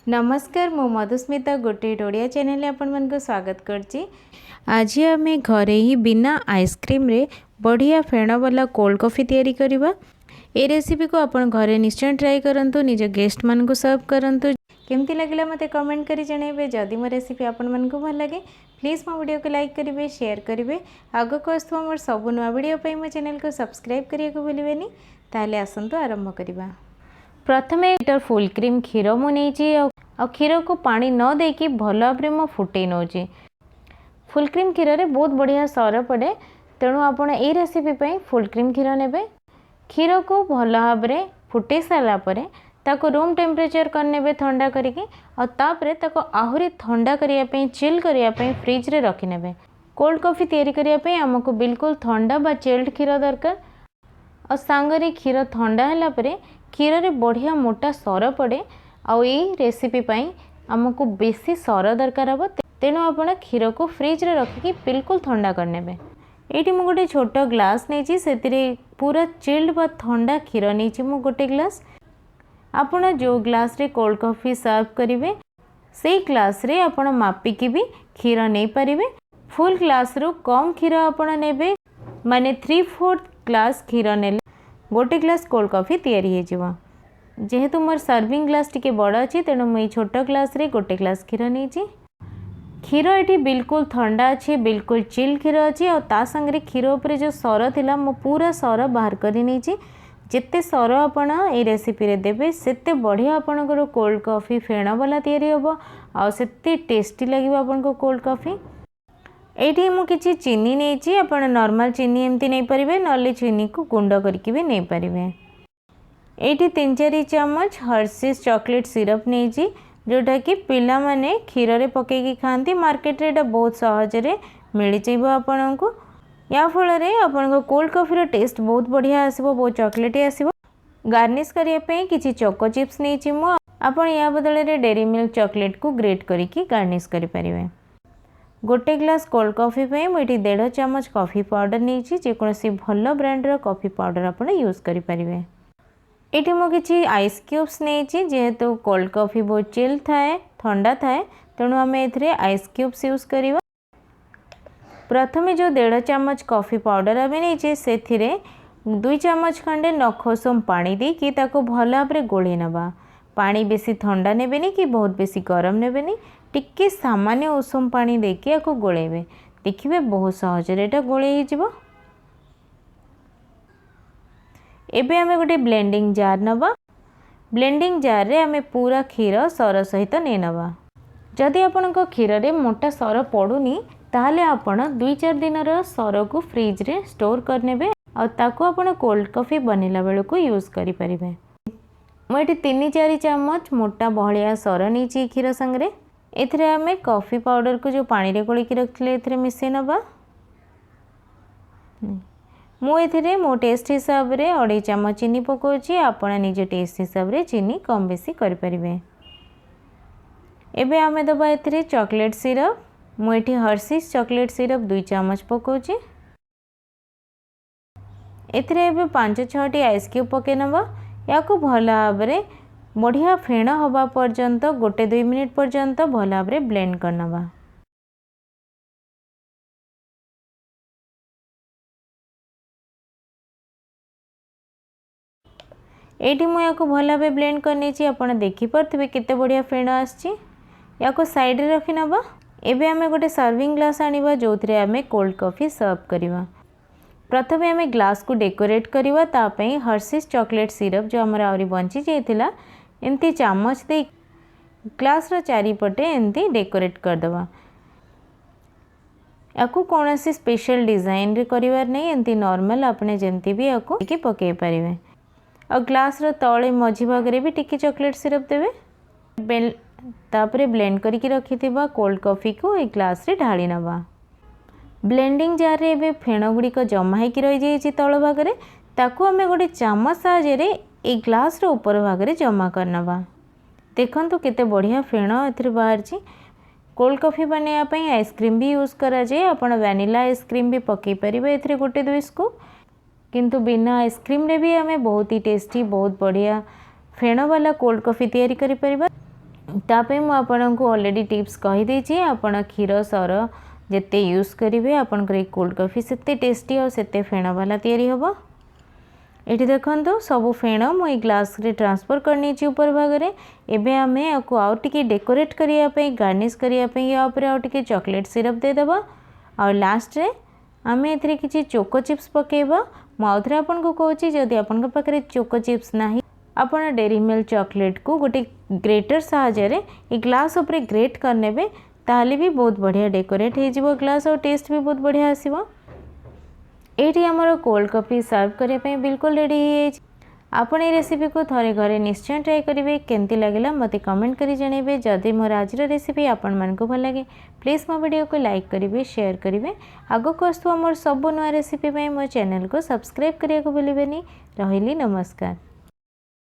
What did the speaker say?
नमस्कार मो मधुस्मिता गोटे ओडिया चैनल आपण को स्वागत करची। आज आम घरे ही बिना आइसक्रीम रे बढ़िया फेण वाला कोल्ड कॉफी तैयारी करवा। ए रेसिपी को आपण घरे निश्चय ट्राई करंतु, निज गेस्ट मान को सर्व करंतु। केमती लगिला मते कमेंट करी जणेबे। जदि मो रेसिपी आपण मन को भल लगे प्लीज मो वीडियो को लाइक करेंगे, शेयर करेंगे। आग को आसुवा मोर सब नुआ वीडियो पे मो चैनल को सब्सक्राइब करिया को भूलिबेनी। ताले आसंतु आरंभ करवा। प्रथमे लीटर फुल क्रीम क्षीर मु नहीं आ क्षीर को पानी न देकी भल भाव में फुटे नौची। फुल क्रीम क्षीर रे बहुत बढ़िया सर पड़े, तेणु आपण ए रेसिपी फुल क्रीम क्षीर नेबे। क्षीर को भल भाव में फुटे सारा परे ताको रूम टेम्परेचर करने ठंडा करके ताको आहुरी ठंडा करने चिल करने फ्रिज रे रखी नेबे। कोल्ड कॉफी तैयारी करने आमको बिल्कुल ठंडा बा चिल्ड क्षीर दरकार। और सांगरे क्षीर ठंडा है परे क्षीर रे बढ़िया मोटा सर पड़े। आउ ये रेसिपी आमको बेसी सर दरकार हे, तेणु आपण क्षीर को फ्रिज रे रखिकी बिल्कुल ठंडा करने। ये मुझे गोटे छोट ग्लास नहीं से पूरा चिल्ड बा ठंडा क्षीर नहीं मु गोटे ग्लास। आपण जो ग्लास रे कोल्ड कॉफी सर्व करेंगे से ग्लास रे आपण मापिकी भी क्षीर नहीं पारे। फुल ग्लास रू कम क्षीर आपण नेबे, माने 3/4 ग्लास क्षीर ने गोटे ग्लास कोल्ड कॉफी तैयारी हो। जेहेतु मोर सर्विंग ग्लास टिके बड़ अच्छी, तेणु मुझे छोट ग्लास रे गोटे ग्लास क्षीर नहीं। क्षीर ये बिल्कुल ठंडा अच्छी, बिल्कुल चिल क्षीर अच्छी। और ता संगे क्षीर उपर जो सर थिला मो पूरा सर बाहर करी नहीं। जिते सर आपण ए रेसिपी रे देबे सेते बढ़िया आपणकर कोल्ड कॉफी फेण वाला तैयारी होबो, आ सेते टेस्टी लगिबो आपनको कोल्ड कॉफी। एठी मु किछि चीनी नहीं, आपण नॉर्मल चीनी एमती नहीं परिबे, नले चीनी को गुंड करके भी नहीं परिबे। एठी 3-4 चम्मच हर्शीज चॉकलेट सिरप नहीं, जोटा कि पिला माने क्षीर रे पकेकी खाती। मार्केट रे एटा बहुत सहज रे मिल जाइबो आपनको। या फल आपन कोल्ड कॉफी रो टेस्ट बहुत बढ़िया आसीबो, बहुत चॉकलेटी आसीबो। गार्निश करिया पे किछि चोको चिप्स नहीं मु, आपन या बदले रे डेरी मिल्क चॉकलेट को ग्रेट करके गार्निश करि परिबे। गोटे ग्लास कोल्ड कॉफी पे मुझे 1.5 चम्मच कॉफी पाउडर नहीं, जेकोसी भल ब्रांड रो कॉफी पाउडर आपन यूज करि परिबे। एठी मु किछि आइस क्यूब्स नहीं, जेहेतु कोल्ड कॉफी बहुत चिल थाए, ठंडा थाए, तेणु आम एथिरे आइस क्यूब्स यूज करिवा। प्रथमे जो 1.5 चम्मच कॉफी पाउडर आम नहीं से 2 चम्मच खंडे नखोसम पानी दे कि ताको भल भाव में गोली नवा। पानी बेसी ठंडा नेबेनी कि बहुत बेसी गरम नेबेनी, टिके सामान्य उषुम पानी देके याको गोलेबे। देखिबे बहुत सहज रे एटा गोले ही जिवो। एबे आमे गोटे ब्लेंडिंग जार नवा। ब्लेंडिंग जार रे आमे पूरा क्षीर सर सहित नै नवा। जदि आपनक क्षीर रे मोटा सर पड़ुनी ताहले आपण 2-4 दिन सर को फ्रिज रे स्टोर करनेबे, और ताको आपण कोल्ड कॉफी बनेला बेल को यूज करि परिबे। मुझे 3-4 चम्मच मोटा बहलिया सर नहीं क्षीर संगे। एथिरे आमे कॉफी पाउडर को जो पानी रे गोलिकी रखिले एथिरे मिसै नबा। मु एथिरे मो टेस्ट हिसाब रे 2.5 चम्मच चीनी पकाउछि, आपण निज टेस्ट हिसाब रे चीनी कम बेसी करि परिबे। एबे आमे दबा एथिरे चॉकलेट सिरप। मु एठी हर्शीज चॉकलेट सिरप 2 चम्मच पकाउछि। एथिरे एबे 5-6 आइस क्यूब पके नबा। याको भल भाव में बढ़िया फेण हवा पर्यंत 1-2 मिनिट पर्यंत भल भाव में ब्लेंड करनबा। एठी मु याको भल भाव ब्लेंड करनी, आपण देखि परथिबे केते बढ़िया फेण आछि। याको साइड रे रखि नबा। एबे आमे गोटे सर्विंग ग्लास आनिबा, जोथिरे आमे कोल्ड कॉफी सर्व करिवा। प्रथमे आमे ग्लास को डेकोरेट करिवा। तापई हर्शीज चॉकलेट सिरप जो हमर आउरी बंची जाइथिला एमती चामच दे ग्लास रो चारिपटे एमती डेकोरेट कर दवा। याकू कोनोसी स्पेशल डिजाइन रे करिवार नहीं, एमती नॉर्मल आपने जेमती भी याकू टिके पके परिवे। और ग्लास रो तळे मझी भाग रे भी टिके चॉकलेट सिरप देबे। तापरे ब्लेंड करके रखिथिबा कोल्ड कॉफी को ए ग्लास रे ढाली नबा। ब्लेंडिंग जार रे एबे फेण गुड़िक जमा होकर रही जाइए तल भागे, ताकू आमे गोटे चामच साहाय्य ए ग्लास रो ऊपर भागे जमा करनबा। देखंतु केते बढ़िया फेण एथिरे बाहरची। कोल्ड कॉफी बनाइबा आइसक्रीम भी यूज करा जाए। आपण वैनिला आइसक्रीम भी पकई परिबे एथिरे 1-2 स्कूप, किंतु बिना आइसक्रीम रे भी आमे बहुत ही टेस्टी बहुत बढ़िया फेण वाला कोल्ड कॉफी तैयारी करि परिबा। तापे मु आपनको ऑलरेडी टिप्स कही देछि। आपण क्षीर सर जेते यूज करेंगे आपंकर कोल्ड कॉफी सेते टेस्टी और सेते फेण वाला तैयारी होबो। एठी देखंतु सब फेण मुई ग्लास रे ट्रांसफर करनी छि ऊपर भाग रे। एबे हमें आको आउ टिके डेकोरेट करिया पे गार्निश करिया पे या ऊपर आउ टिके चॉकलेट सिरप दे देबा और लास्ट रे आमे एथरे किछि चोको चिप्स पकेबा। मु आउथरे आपनको कहूछि जदि आपनका पाखरे चोको चिप्स नाही आपण डेरी मिल्क चॉकलेट को गोटे ग्रेटर साहाय्य रे ए ग्लास ऊपर ग्रेट करनेबे ताले भी बहुत बढ़िया डेकोरेट हो जिवो ग्लास और टेस्ट भी बहुत बढ़िया आसीबो। एठी हमर कोल्ड कॉफी सर्व करने पे बिल्कुल रेडी है। आपण ए रेसिपी को थरे घरे निश्चय ट्राई करेंगे। केमती लगिला मते कमेंट करी जणेबे। जदि मोर आज रेसिपी आपण मन को भल लगे प्लीज मो वीडियो को लाइक करेंगे शेयर करेंगे। आगो को आसुवा मोर सब नुआ रेसिपी पे मो चैनल को सब्सक्राइब करिया को भूलिबेनी। रहिली नमस्कार।